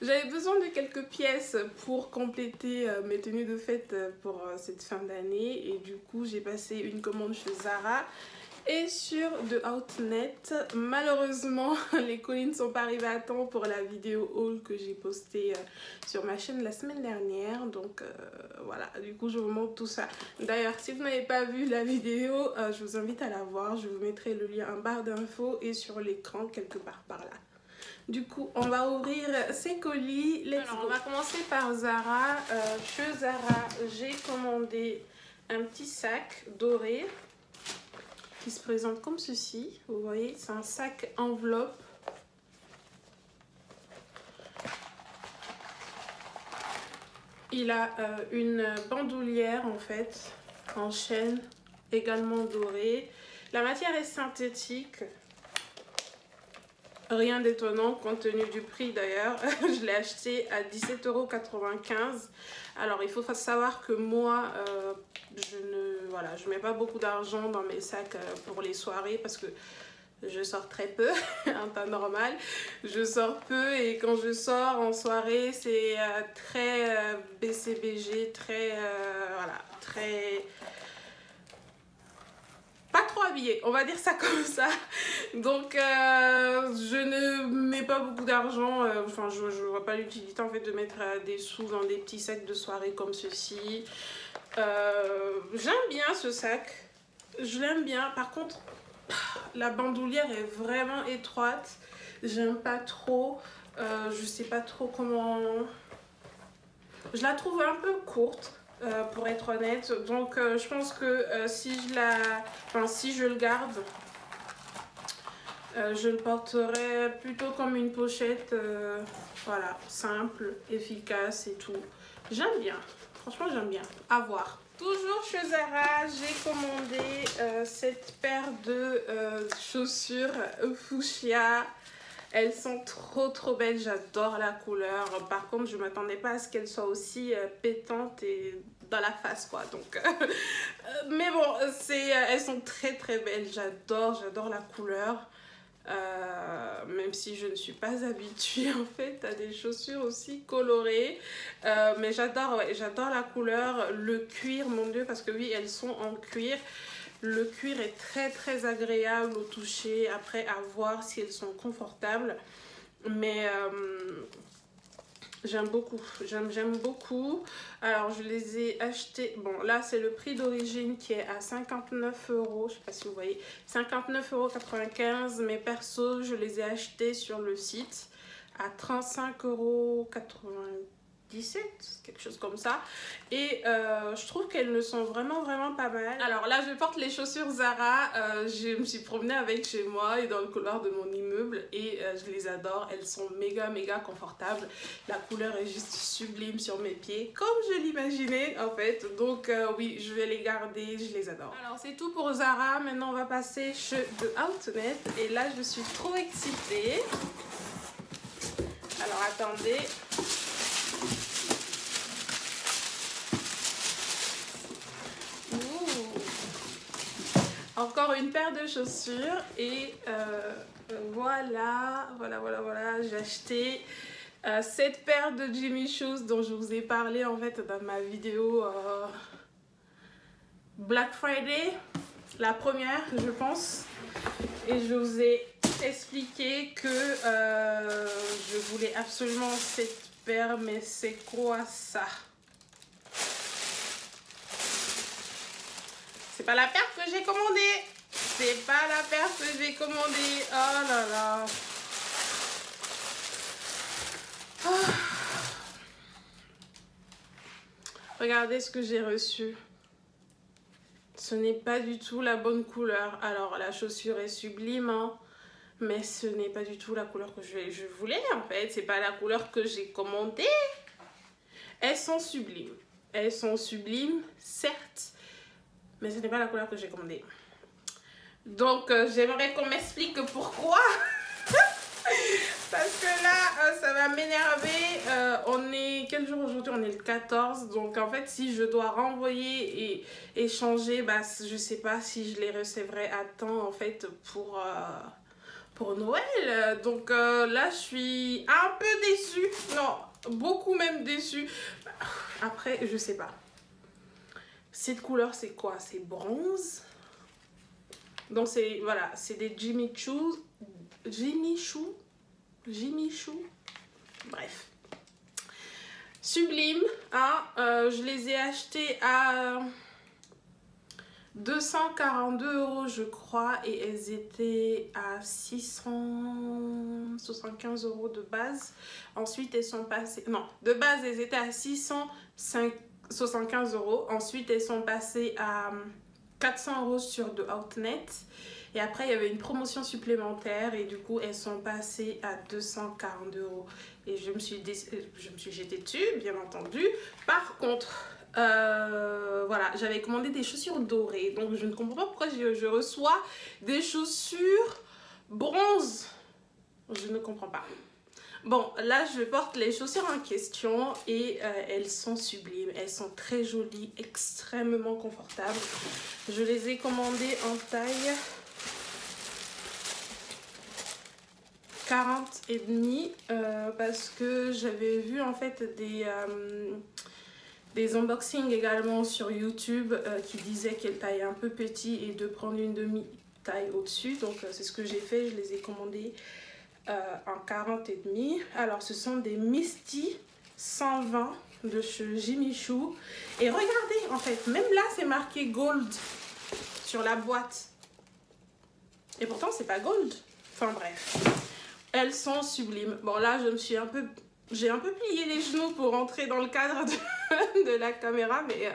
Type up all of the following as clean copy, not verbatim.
J'avais besoin de quelques pièces pour compléter mes tenues de fête pour cette fin d'année. Et du coup, j'ai passé une commande chez Zara et sur The Outnet. Malheureusement, les colis ne sont pas arrivés à temps pour la vidéo haul que j'ai postée sur ma chaîne la semaine dernière. Donc voilà, du coup, je vous montre tout ça. D'ailleurs, si vous n'avez pas vu la vidéo, je vous invite à la voir. Je vous mettrai le lien en barre d'infos et sur l'écran quelque part par là. Du coup, on va ouvrir ces colis. Alors, on va commencer par Zara. Chez Zara, j'ai commandé un petit sac doré qui se présente comme ceci. Vous voyez, c'est un sac enveloppe. Il a une bandoulière en fait, en chaîne, également dorée. La matière est synthétique. Rien d'étonnant compte tenu du prix d'ailleurs. Je l'ai acheté à 17,95 €. Alors il faut savoir que moi, je mets pas beaucoup d'argent dans mes sacs pour les soirées parce que je sors très peu, en temps normal. Je sors peu et quand je sors en soirée, c'est très BCBG, très pas trop habillée, on va dire ça comme ça. Donc je ne mets pas beaucoup d'argent, enfin je vois pas l'utilité en fait de mettre des sous dans des petits sacs de soirée comme ceci. J'aime bien ce sac, je l'aime bien. Par contre, la bandoulière est vraiment étroite, j'aime pas trop. Je sais pas trop comment... Je la trouve un peu courte. Pour être honnête, donc je pense que si je le garde, je le porterai plutôt comme une pochette, voilà, simple, efficace et tout. J'aime bien, franchement j'aime bien, à voir. Toujours chez Zara, j'ai commandé cette paire de chaussures fuchsia. Elles sont trop belles, j'adore la couleur. Par contre, je ne m'attendais pas à ce qu'elles soient aussi pétantes et dans la face quoi. Donc, mais bon, elles sont très belles, j'adore la couleur. Même si je ne suis pas habituée en fait à des chaussures aussi colorées. Mais j'adore la couleur, le cuir, mon dieu, parce que oui, elles sont en cuir. Le cuir est très agréable au toucher, après à voir si elles sont confortables. Mais j'aime beaucoup. Alors je les ai achetées, bon là c'est le prix d'origine qui est à 59 €, je sais pas si vous voyez, 59,95 €, mais perso je les ai achetées sur le site à 35,97 €, quelque chose comme ça. Et je trouve qu'elles ne sont vraiment pas mal. Alors là je porte les chaussures Zara, je me suis promenée avec chez moi et dans le couloir de mon immeuble et je les adore. Elles sont méga confortables. La couleur est juste sublime sur mes pieds, comme je l'imaginais en fait. Donc oui, je vais les garder, je les adore. Alors c'est tout pour Zara. Maintenant on va passer chez The Outnet et là je suis trop excitée. Alors attendez. Encore une paire de chaussures et voilà, j'ai acheté cette paire de Jimmy Choo dont je vous ai parlé en fait dans ma vidéo Black Friday, la première je pense, et je vous ai expliqué que je voulais absolument cette paire, mais c'est quoi ça? C'est pas la paire que j'ai commandée. C'est pas la paire que j'ai commandée. Oh là là. Oh. Regardez ce que j'ai reçu. Ce n'est pas du tout la bonne couleur. Alors la chaussure est sublime, hein, mais ce n'est pas du tout la couleur que je voulais en fait. C'est pas la couleur que j'ai commandée. Elles sont sublimes. Elles sont sublimes, certes. Mais ce n'est pas la couleur que j'ai commandée. Donc j'aimerais qu'on m'explique pourquoi. Parce que là ça va m'énerver. On est quel jour aujourd'hui? On est le 14. Donc en fait si je dois renvoyer et échanger, bah je sais pas si je les recevrai à temps en fait pour pour Noël. Donc là, je suis un peu déçue. Non, beaucoup même déçue. Après, je sais pas. Cette couleur, c'est quoi? C'est bronze. Donc, c'est voilà, c'est des Jimmy Choo. Jimmy Choo. Jimmy Choo. Bref. Sublime. Hein, je les ai achetés à 242 € je crois. Et elles étaient à 675 € de base. Ensuite, elles sont passées... Non, de base, elles étaient à 675 €. Ensuite, elles sont passées à 400 € sur de Outnet. Et après, il y avait une promotion supplémentaire. Et du coup, elles sont passées à 242 €. Et je me suis jetée dessus, bien entendu. Par contre, voilà, j'avais commandé des chaussures dorées. Donc, je ne comprends pas pourquoi je reçois des chaussures bronze. Je ne comprends pas. Bon, là, je porte les chaussures en question et elles sont sublimes. Elles sont très jolies, extrêmement confortables. Je les ai commandées en taille 40,5 parce que j'avais vu en fait des unboxings également sur YouTube qui disaient qu'elles taillaient un peu petit et de prendre une demi-taille au-dessus. Donc, c'est ce que j'ai fait. Je les ai commandées en 40,5. Alors ce sont des Misty 120 de chez Jimmy Choo. Et regardez, en fait, même là c'est marqué gold sur la boîte. Et pourtant c'est pas gold. Enfin bref. Elles sont sublimes. Bon là j'ai un peu plié les genoux pour rentrer dans le cadre de la caméra, mais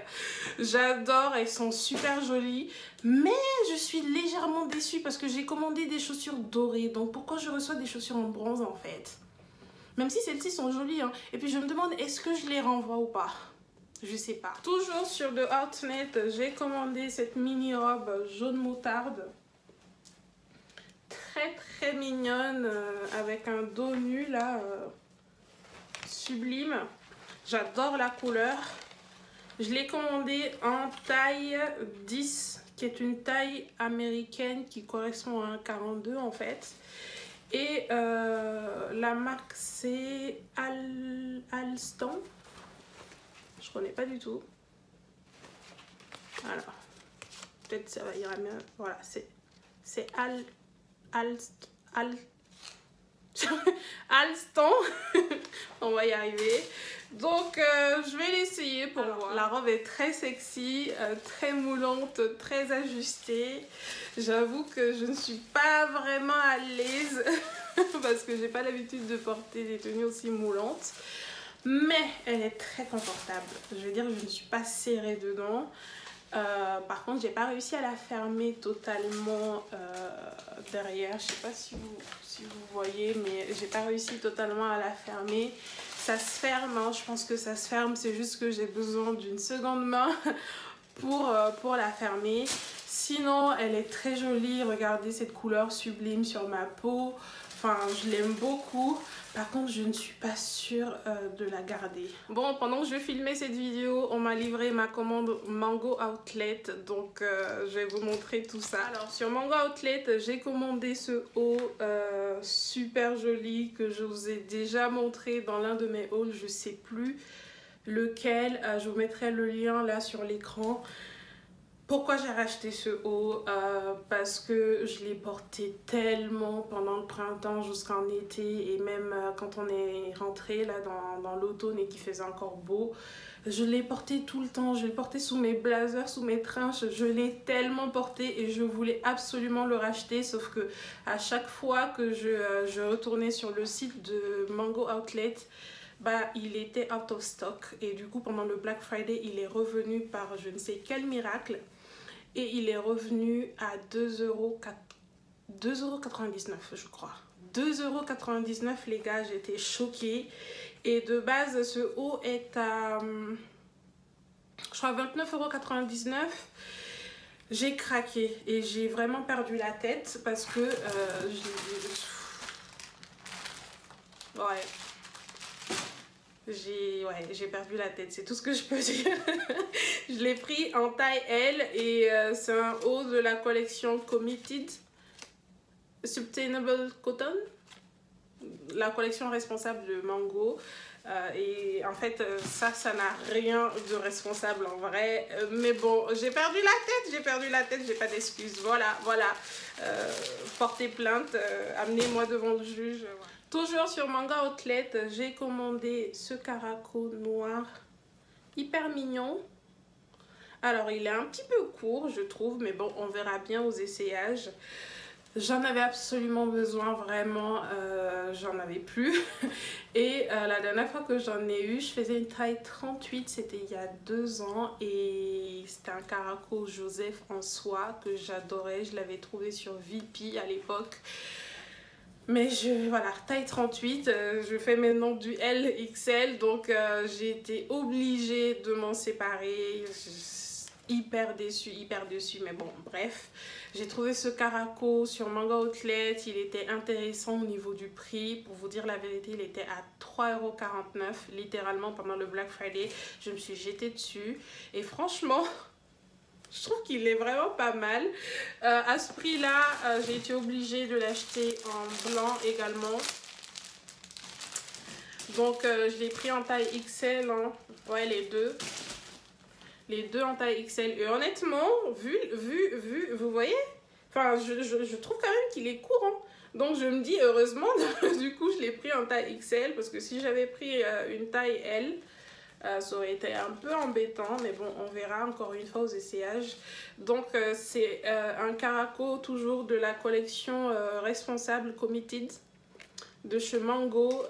j'adore, elles sont super jolies. Mais je suis légèrement déçue parce que j'ai commandé des chaussures dorées. Donc pourquoi je reçois des chaussures en bronze en fait? Même si celles-ci sont jolies, hein. Et puis je me demande, est-ce que je les renvoie ou pas? Je sais pas. Toujours sur de Outnet, j'ai commandé cette mini robe jaune moutarde. Très très mignonne, avec un dos nu là. Sublime, j'adore la couleur. Je l'ai commandé en taille 10, qui est une taille américaine qui correspond à un 42 en fait. Et la marque c'est Alston. Je connais pas du tout. Alors, peut-être ça va ira mieux. Voilà, c'est Alston. On va y arriver. Donc je vais l'essayer pour voir. La robe est très sexy, très moulante, très ajustée. J'avoue que je ne suis pas vraiment à l'aise parce que j'ai pas l'habitude de porter des tenues aussi moulantes. Mais elle est très confortable. Je veux dire, je ne suis pas serrée dedans. Par contre, j'ai pas réussi à la fermer totalement derrière. Je sais pas si vous voyez, mais j'ai pas réussi totalement à la fermer. Ça se ferme, hein, je pense que ça se ferme. C'est juste que j'ai besoin d'une seconde main pour la fermer. Sinon, elle est très jolie. Regardez cette couleur sublime sur ma peau. Enfin, je l'aime beaucoup. Par contre, je ne suis pas sûre de la garder. Bon, pendant que je filmais cette vidéo, on m'a livré ma commande Mango Outlet. Donc, je vais vous montrer tout ça. Alors, sur Mango Outlet, j'ai commandé ce haut super joli que je vous ai déjà montré dans l'un de mes hauls. Je ne sais plus lequel. Je vous mettrai le lien là sur l'écran. Pourquoi j'ai racheté ce haut? Parce que je l'ai porté tellement pendant le printemps jusqu'en été et même quand on est rentré là dans l'automne et qu'il faisait encore beau. Je l'ai porté tout le temps, je l'ai porté sous mes blazers, sous mes trinches, je l'ai tellement porté et je voulais absolument le racheter, sauf que à chaque fois que je retournais sur le site de Mango Outlet, bah, il était out of stock et du coup pendant le Black Friday il est revenu par je ne sais quel miracle. Et il est revenu à 2,99 € je crois. 2,99 € les gars, j'étais choquée. Et de base, ce haut est à, je crois, 29,99 €. J'ai craqué et j'ai vraiment perdu la tête parce que j'ai perdu la tête, c'est tout ce que je peux dire. Je l'ai pris en taille L et c'est un haut de la collection Committed. Sustainable Cotton, la collection responsable de Mango. Et en fait, ça n'a rien de responsable en vrai. Mais bon, j'ai perdu la tête, j'ai pas d'excuses. Voilà. Portez plainte, amenez-moi devant le juge. Voilà. Toujours sur Manga Outlet, j'ai commandé ce caraco noir hyper mignon. Alors, il est un petit peu court, je trouve, mais bon, on verra bien aux essayages. J'en avais absolument besoin, vraiment, j'en avais plus. Et la dernière fois que j'en ai eu, je faisais une taille 38, c'était il y a 2 ans. Et c'était un caraco Joseph en soie que j'adorais, je l'avais trouvé sur VP à l'époque. Mais voilà, taille 38, je fais maintenant du LXL, donc j'ai été obligée de m'en séparer. Hyper déçue, mais bon, bref. J'ai trouvé ce caraco sur Manga Outlet, il était intéressant au niveau du prix. Pour vous dire la vérité, il était à 3,49 €, littéralement pendant le Black Friday. Je me suis jetée dessus et franchement, je trouve qu'il est vraiment pas mal. À ce prix-là, j'ai été obligée de l'acheter en blanc également. Donc, je l'ai pris en taille XL, hein. Ouais, les deux. Les deux en taille XL. Et honnêtement, vous voyez, enfin, je trouve quand même qu'il est courant. Donc, je me dis, heureusement, du coup, je l'ai pris en taille XL. Parce que si j'avais pris une taille L, ça aurait été un peu embêtant. Mais bon, on verra encore une fois aux essayages. Donc, c'est un caraco toujours de la collection Responsable Committed de chez Mango.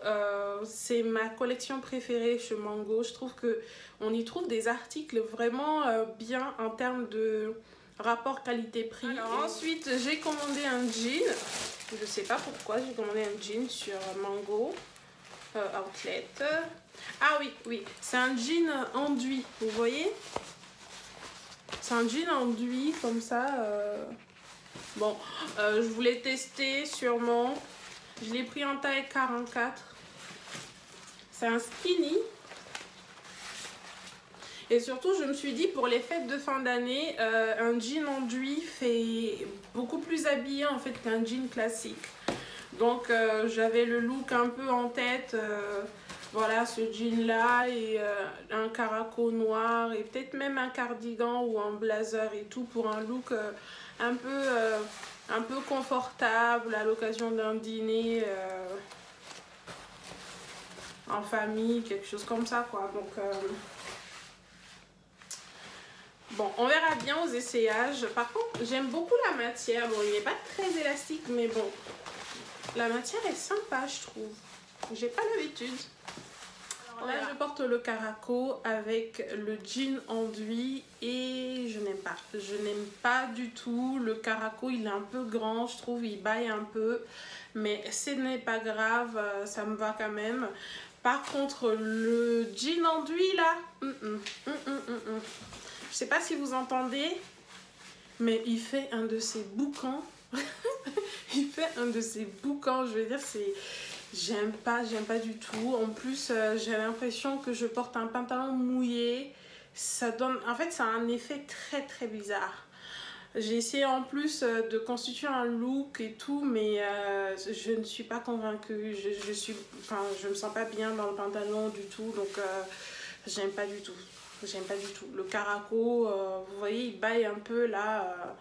C'est ma collection préférée chez Mango. Je trouve que on y trouve des articles vraiment bien en termes de rapport qualité-prix. Alors ensuite, j'ai commandé un jean. Je sais pas pourquoi j'ai commandé un jean sur Mango Outlet. Ah oui, c'est un jean enduit, vous voyez? C'est un jean enduit comme ça. Bon, je voulais tester sûrement. Je l'ai pris en taille 44. C'est un skinny. Et surtout, je me suis dit, pour les fêtes de fin d'année, un jean enduit fait beaucoup plus habillé en fait qu'un jean classique. Donc, j'avais le look un peu en tête. Voilà, ce jean-là et un caraco noir et peut-être même un cardigan ou un blazer et tout pour un look un peu confortable à l'occasion d'un dîner en famille, quelque chose comme ça quoi. Donc bon, on verra bien aux essayages. Par contre, j'aime beaucoup la matière. Bon, il n'est pas très élastique, mais bon, la matière est sympa, je trouve. J'ai pas l'habitude. Là, je porte le caraco avec le jean enduit et je n'aime pas. Je n'aime pas du tout. Le caraco, il est un peu grand, je trouve, il baille un peu. Mais ce n'est pas grave, ça me va quand même. Par contre, le jean enduit, là, je sais pas si vous entendez, mais il fait un de ces boucans. Il fait un de ces boucans, je veux dire, c'est... J'aime pas du tout. En plus, j'ai l'impression que je porte un pantalon mouillé. Ça donne... En fait, ça a un effet très très bizarre. J'ai essayé en plus de constituer un look et tout, mais je ne suis pas convaincue. Je me sens pas bien dans le pantalon du tout, donc j'aime pas du tout. J'aime pas du tout. Le caraco, vous voyez, il baille un peu là.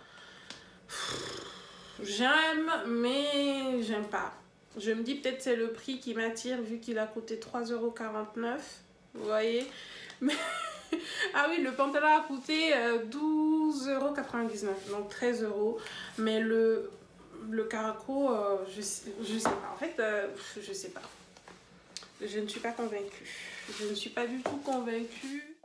J'aime, mais j'aime pas. Je me dis peut-être c'est le prix qui m'attire vu qu'il a coûté 3,49 €. Vous voyez. Mais ah oui, le pantalon a coûté 12,99 €, donc 13 €. Mais le caraco, je sais pas. En fait, je sais pas. Je ne suis pas convaincue. Je ne suis pas du tout convaincue.